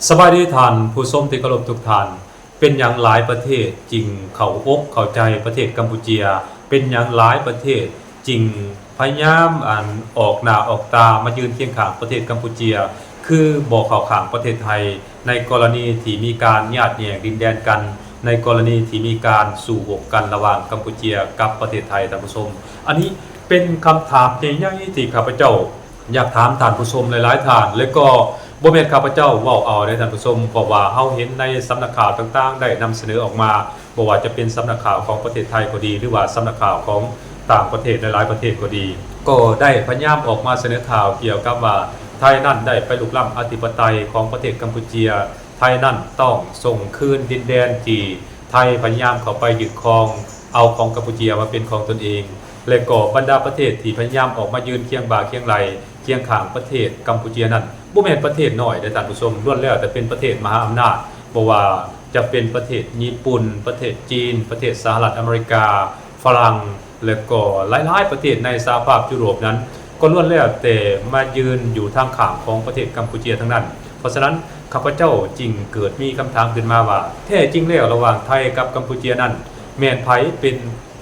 สบายดีท่านผู้ชมที่เคารพทุกท่านเป็นอย่างหลายประเทศจริงเข้าอกเข้าใจประเทศกัมพูชีเป็นอย่างหลายประเทศจริงพยายามออกหน้าออกตามายืนเคียงข้างประเทศกัมพูชีคือบ่เข้าข้างประเทศไทยในกรณีที่มีการญาติแยกดินแดนกันในกรณีที่มีการสู้รบกันระหว่างกัมพูชีกับประเทศไทยท่านผู้ชมอันนี้เป็นคำถามใหญ่ๆที่ข้าพเจ้าอยากถามท่านผู้ชมหลายๆท่านและก็บ่แม่นข้าพเจ้าเว้าเอาได้ท่านผู้ชมเพราะว่าเฮาเห็นในสำนักข่าวต่างๆได้นำเสนอออกมาบ่ว่าจะเป็นสำนักข่าวของประเทศไทยก็ดีหรือว่าสำนักข่าวของต่างประเทศหลายๆประเทศก็ดีก็ได้พยายามออกมาเสนอข่าวเกี่ยวกับว่าไทยนั่นได้ไปลุกล้ำอธิปไตยของประเทศกัมพูชีไทยนั่นต้องส่งคืนดินแดนที่ไทยพยายามเข้าไปยึดครองเอาของกัมพูชีมาเป็นของตนเองและก็บรรดาประเทศที่พยายามออกมายืนเคียงบ่าเคียงไหลเคียงข้างประเทศกัมพูชีนั้นบ่แม่นประเทศน้อยได้ท่านผู้ชมล้วนแล้วแต่เป็นประเทศมหาอำนาจบ่ว่าจะเป็นประเทศญี่ปุ่นประเทศจีนประเทศสหรัฐอเมริกาฝรั่งและก็หลายๆประเทศในสหภาพยุโรปนั้นก็ล้วนแล้วแต่มายืนอยู่ทางข้างของประเทศกัมพูชีทั้งนั้นเพราะฉะนั้นข้าพเจ้าจึงเกิดมีคำถามขึ้นมาว่าแท้จริงแล้วระหว่างไทยกับกัมพูชีนั้นแม่นไผเป็น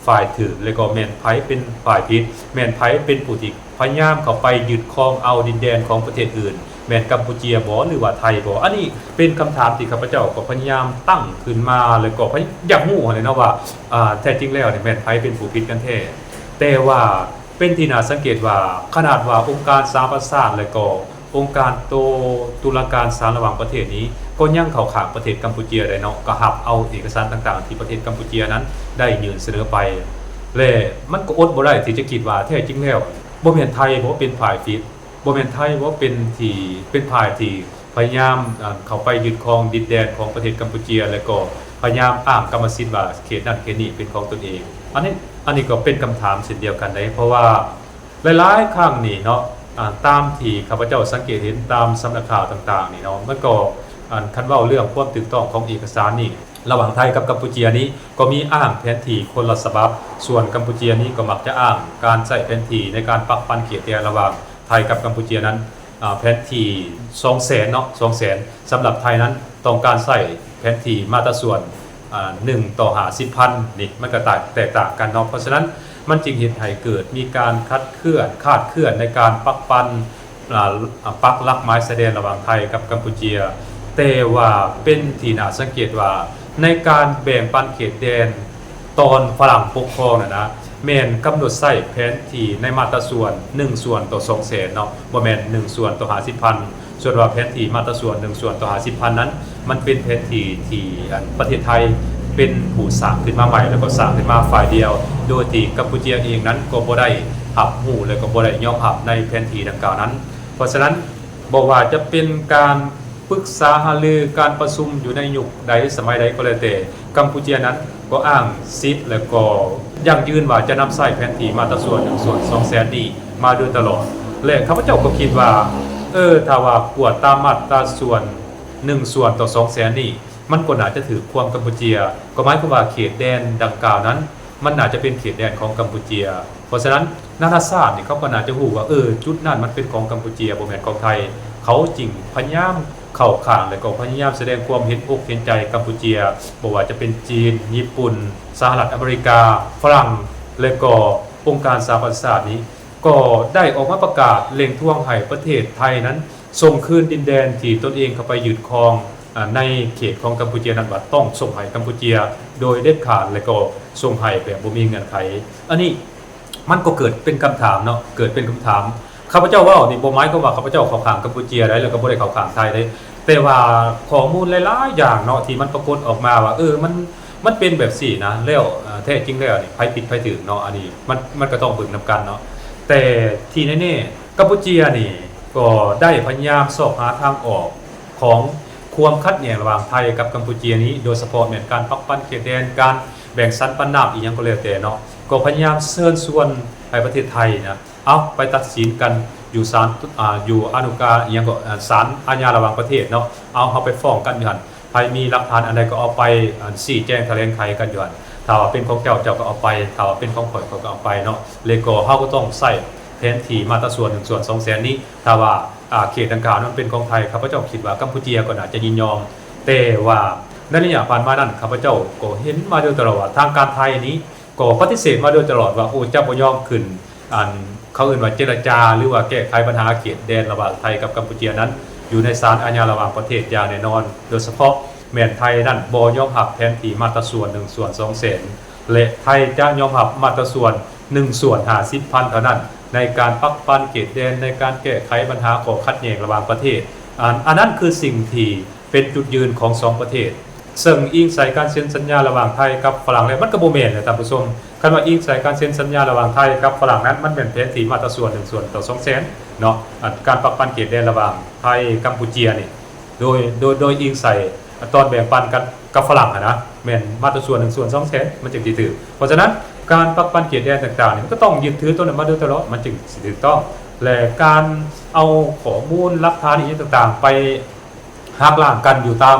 ฝ่ายถือและก็แม่นไผเป็นฝ่ายผิดแม่นไผเป็นผู้ที่พยายามเข้าไปยึดครองเอาดินแดนของประเทศอื่นแม่นกัมพูชีบ่หรือว่าไทยบ่อันนี้เป็นคำถามที่ข้าพเจ้าก็พยายามตั้งขึ้นมาแล้วก็อยากรู้เลยนะว่าแท้จริงแล้วเนี่ยแม่นไผเป็นผู้ผิดกันแท้แต่ว่าเป็นที่น่าสังเกตว่าขนาดว่าองค์การสหประชาชาติและก็องค์การตุลาการศาลระหว่างประเทศนี้ก็ยังเข้าข้างประเทศกัมพูชีได้เนาะก็รับเอาเอกสารต่างๆที่ประเทศกัมพูชีนั้นได้ยื่นเสนอไปและมันก็อดบ่ได้ที่จะคิดว่าแท้จริงแล้วบ่แม่นไทยบ่เป็นฝ่ายผิดบ่แม่นไทยบ่เป็นฝ่ายที่พยายามเข้าไปยึดครองดินแดนของประเทศกัมพูชีแล้วก็พยายามอ้างกรรมสิทธิ์ว่าเขตนั้นเขตนี้เป็นของตนเองอันนี้ก็เป็นคำถามเช่นเดียวกันได้เพราะว่าหลายๆครั้งนี่เนาะตามที่ข้าพเจ้าสังเกตเห็นตามสำนักข่าวต่างๆนี่เนาะมันก็คันเว้าเรื่องความถูกต้องของเอกสารนี่ระหว่างไทยกับกัมพูชีนี้ก็มีอ้างแผนที่คนละฉบับส่วนกัมพูชีนี้ก็มักจะอ้างการใช้แผนที่ในการปักปันเขตแดนระหว่างไทยกับกัมพูชีนั้นแผนที่ 200,000 เนาะ 200,000 สำหรับไทยนั้นต้องการใช้แผนที่มาตราส่วน1 ต่อ 50,000 นี่มันก็แตกต่างกันเนาะเพราะฉะนั้นมันจึงเห็นให้เกิดมีการคาดเคลื่อนในการปักปันปักลักไม้แสดงระหว่างไทยกับกัมพูชีแต่ว่าเป็นที่น่าสังเกตว่าในการแบ่งปันเขตแดนตอนฝรั่งปกครองนะแม่นกำหนดใช้แผนที่ในมาตราส่วน1 ส่วนต่อ 200,000 เนาะบ่แม่น1 ส่วนต่อ 50,000 ส่วนว่าแผนที่มาตราส่วน1 ส่วนต่อ 50,000 นั้นมันเป็นแผนที่ประเทศไทยเป็นผู้สร้างขึ้นมาใหม่แล้วก็สร้างขึ้นมาฝ่ายเดียวโดยที่กัมพูชีเองนั้นก็บ่ได้รับรู้และก็บ่ได้ยอมรับในแผนที่ดังกล่าวนั้นเพราะฉะนั้นบ่ว่าจะเป็นการปรึกษาหารือการประชุมอยู่ในยุคใดสมัยใดก็แล้วแต่กัมพูชีนั้นก็อ้างสิทธิ์และก็ยังยืนว่าจะนำใช้แผนที่มาตราส่วน1 ส่วน 200,000 นี้มาโดยตลอดและข้าพเจ้าก็คิดว่าถ้าว่ากวดตามมาตราส่วน1 ส่วนต่อ 200,000 นี้มันก็น่าจะถือความกัมพูชีก็หมายความว่าเขตแดนดังกล่าวนั้นมันน่าจะเป็นเขตแดนของกัมพูชีเพราะฉะนั้นนานาชาตินี่เขาก็น่าจะรู้ว่าจุดนั้นมันเป็นของกัมพูชีบ่แม่นของไทยเขาจริงพยายามเข้าข้างและก็พยายามแสดงความเห็นอกเห็นใจกัมพูชีบ่ว่าจะเป็นจีนญี่ปุ่นสหรัฐอเมริกาฝรั่งและก็องค์การสหประชาชาตินี้ก็ได้ออกมาประกาศเร่งท้วงให้ประเทศไทยนั้นส่งคืนดินแดนที่ตนเองเข้าไปยึดครองในเขตของกัมพูชีนั้นว่าต้องส่งให้กัมพูชีโดยเด็ดขาดและก็ส่งให้แบบบ่มีเงื่อนไขอันนี้มันก็เกิดเป็นคำถามเนาะเกิดเป็นคำถามข้าพเจ้าว่านี่บ่หมายความว่าข้าพเจ้าเข้าข้างกัมพูชีได้แล้วก็บ่ได้เข้าข้างไทยได้แต่ว่าข้อมูลหลายๆอย่างเนาะที่มันปรากฏออกมาว่ามันเป็นแบบสี่นะแล้วแท้จริงแล้วนี่ไผผิดไผถูกเนาะอันนี้มันก็ต้องเบิ่งนำกันเนาะแต่ที่แน่ๆกัมพูชีนี่ก็ได้พยายามสอบหาทางออกของความขัดแย้งระหว่างไทยกับกัมพูชีนี้โดยเฉพาะแม่นการปักปันเขตแดนการแบ่งสันปันน้ำอีหยังก็แล้วแต่เนาะก็พยายามเชิญชวนให้ประเทศไทยนะเอาไปตัดสินกันอยู่ศาลอยู่อนุกาอีหยังก็ศาลอาญาระหว่างประเทศเนาะเอาเฮาไปฟ้องกันอยู่หั่นใครมีหลักฐานอันใดก็เอาไปชี้แจงแถลงไขกันอยู่หั่นถ้าว่าเป็นของเจ้าก็เอาไปถ้าว่าเป็นของข่อยก็เอาไปเนาะเลยก็เฮาก็ต้องใช้แผนที่มาตราส่วน1 ส่วน 200,000 นี้ถ้าว่า เขตดังกล่าวนั้นเป็นของไทยข้าพเจ้าคิดว่ากัมพูชีก็น่าจะยินยอมแต่ว่าในระยะผ่านมานั้นข้าพเจ้าก็เห็นมาโดยตลอดว่าทางการไทยนี้ก็ปฏิเสธมาโดยตลอดว่าโอ้จะบ่ยอมขึ้นเขาเอ่นว่าเจรจาหรือว่าแก้ไขปัญหาเขตแดนระหว่างไทยกับกัมพูชีนั้นอยู่ในศาลอาญาระหว่างประเทศอย่างแน่นอนโดยเฉพาะแม่นไทยนั้นบ่ยอมรับแผนที่มาตราส่วน1ส่วน2แสนและไทยจะยอมรับมาตราส่วน1ส่วน50,000เท่านั้นในการปักปันเขตแดนในการแก้ไขปัญหาข้อขัดแย้งระหว่างประเทศอันนั้นคือสิ่งที่เป็นจุดยืนของ2ประเทศซึ่งอิงใส่การเซ็นสัญญาระหว่างไทยกับฝรั่งแล้วมันก็บ่แม่นเลยท่านผู้ชมคันว่าอิงใส่การเซ็นสัญญาระหว่างไทยกับฝรั่งนั้นมันเป็นแผนที่มาตราส่วน1ส่วนต่อ2แสนเนาะการปักปันเขตแดนระหว่างไทยกัมพูชีนี่โดยอิงใส่ตอนแบ่งปันกันกับฝรั่งนะแม่นมาตราส่วน1ส่วน2แสนมันจึงสิถูกเพราะฉะนั้นการปักปันเขตแดนต่างๆนี่มันก็ต้องยึดถือตัวนั้นมาโดยตลอดมันจึงสิถูกต้องและการเอาข้อมูลหลักฐานอีกต่างๆไปหักล้างกันอยู่ตาม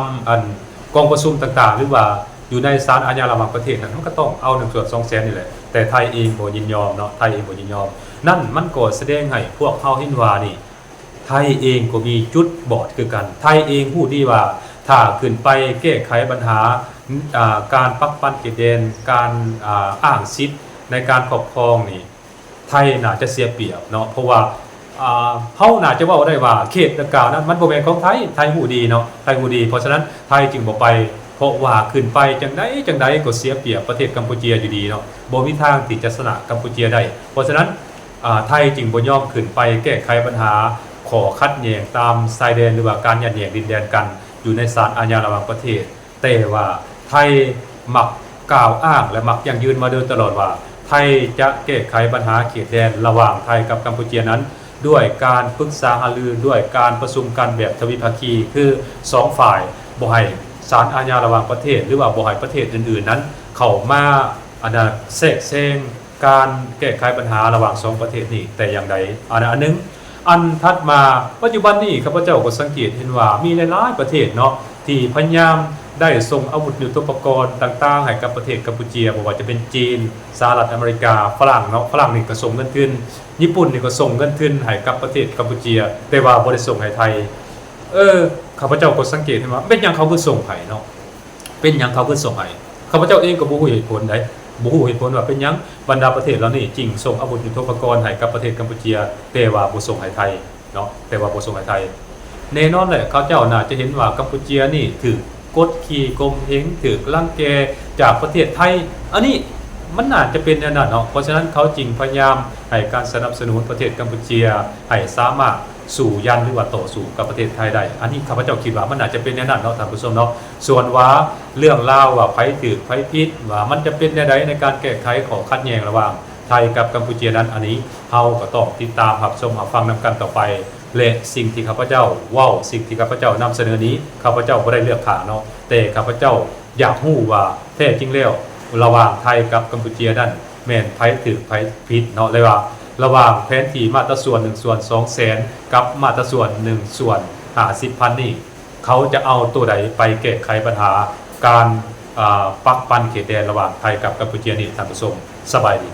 กองประชุมต่างๆหรือว่าอยู่ในศาลอาญาระหว่างประเทศนั้นมันก็ต้องเอา1ส่วน2แสนนี่แหละแต่ไทยเองบ่ยินยอมเนาะไทยเองบ่ยินยอมนั่นมันก็แสดงให้พวกเฮาเห็นว่านี่ไทยเองก็มีจุดบอดคือกันไทยเองพูดดีว่าถ้าขึ้นไปแก้ไขปัญหาการปักปันเขตแดนการอ้างสิทธิ์ในการครอบครองนี่ไทยน่าจะเสียเปรียบเนาะเพราะว่าเฮาน่าจะเว้าได้ว่าเขตดังกล่าวนั้นมันบ่แม่นของไทยฮู้ดีเนาะไทยฮู้ดีเพราะฉะนั้นไทยจึงบ่ไปเพราะว่าขึ้นไปจังได๋ก็เสียเปรียบประเทศกัมพูชีอยู่ดีเนาะบ่มีทางที่จะชนะกัมพูชีได้เพราะฉะนั้นไทยจึงบ่ยอมขึ้นไปแก้ไขปัญหาข้อขัดแย้งตามชายแดนหรือว่าการยัดแย้งดินแดนกันอยู่ในศาลอาญาระหว่างประเทศแต่ว่าไทยมักกล่าวอ้างและมักยังยืนมาโดยตลอดว่าไทยจะแก้ไขปัญหาเขตแดนระหว่างไทยกับกัมพูชีนั้นด้วยการปรึกษาหารือด้วยการประชุมกันแบบทวิภาคีคือ2ฝ่ายบ่ให้ศาลอาญาระหว่างประเทศหรือว่าบ่ให้ประเทศอื่นๆนั้นเข้ามาแทรกแซงการแก้ไขปัญหาระหว่าง2ประเทศนี้แต่อย่างใดอันนึงอันถัดมาปัจจุบันนี้ข้าพเจ้าก็สังเกตเห็นว่ามีหลายๆประเทศเนาะที่พยายามได้ส่งอาวุธยุทโธปกรณ์ต่างๆให้กับประเทศกัมพูชีบ่ว่าจะเป็นจีนสหรัฐอเมริกาฝรั่งเนาะฝรั่งนี่ก็ส่งเงินทุนญี่ปุ่นนี่ก็ส่งเงินทุนให้กับประเทศกัมพูชีแต่ว่าบ่ได้ส่งให้ไทยข้าพเจ้าก็สังเกตเห็นว่าเป็นหยังเขาคือส่งให้เนาะเป็นหยังเขาคือส่งให้ข้าพเจ้าเองก็บ่ฮู้เหตุผลใดบ่ฮู้เหตุผลว่าเป็นหยังบรรดาประเทศเหล่านี้จริงส่งอาวุธยุทโธปกรณ์ให้กับประเทศกัมพูชีแต่ว่าบ่ส่งให้ไทยเนาะแต่ว่าบ่ส่งให้ไทยแน่นอนแหละเขาเจ้าน่าจะเห็นว่ากัมพูชีนี่ถูกกดขี่ข่มเหงถูกรังแกจากประเทศไทยอันนี้มันน่าจะเป็นแนวนั้นเนาะเพราะฉะนั้นเขาจึงพยายามให้การสนับสนุนประเทศกัมพูชีให้สามารถสู่ยันหรือว่าต่อสู้กับประเทศไทยได้อันนี้ข้าพเจ้าคิดว่ามันน่าจะเป็นแนวนั้นเนาะท่านผู้ชมเนาะส่วนว่าเรื่องราวว่าไผถูกไผผิดว่ามันจะเป็นแนวใดในการแก้ไขข้อขัดแย้งระหว่างไทยกับกัมพูชีนั้นอันนี้เฮาก็ต้องติดตามรับชมรับฟังนํกันต่อไปและสิ่งที่ข้าพเจ้าเว้าสิ่งที่ข้าพเจ้านำเสนอนี้ข้าพเจ้าบ่ได้เลือกข้างเนาะแต่ข้าพเจ้าอยากรู้ว่าแท้จริงแล้วระหว่างไทยกับกัมพูชีนั้นแม่นไผถูกไผผิดเนาะเลยว่าระหว่างแผนที่มาตราส่วน1ส่วน2แสนกับมาตราส่วน1ส่วน50,000นี่เขาจะเอาตัวใดไปแก้ไขปัญหาการปักปันเขตแดนระหว่างไทยกับกัมพูชีนี่ท่านผู้ชมสบายดี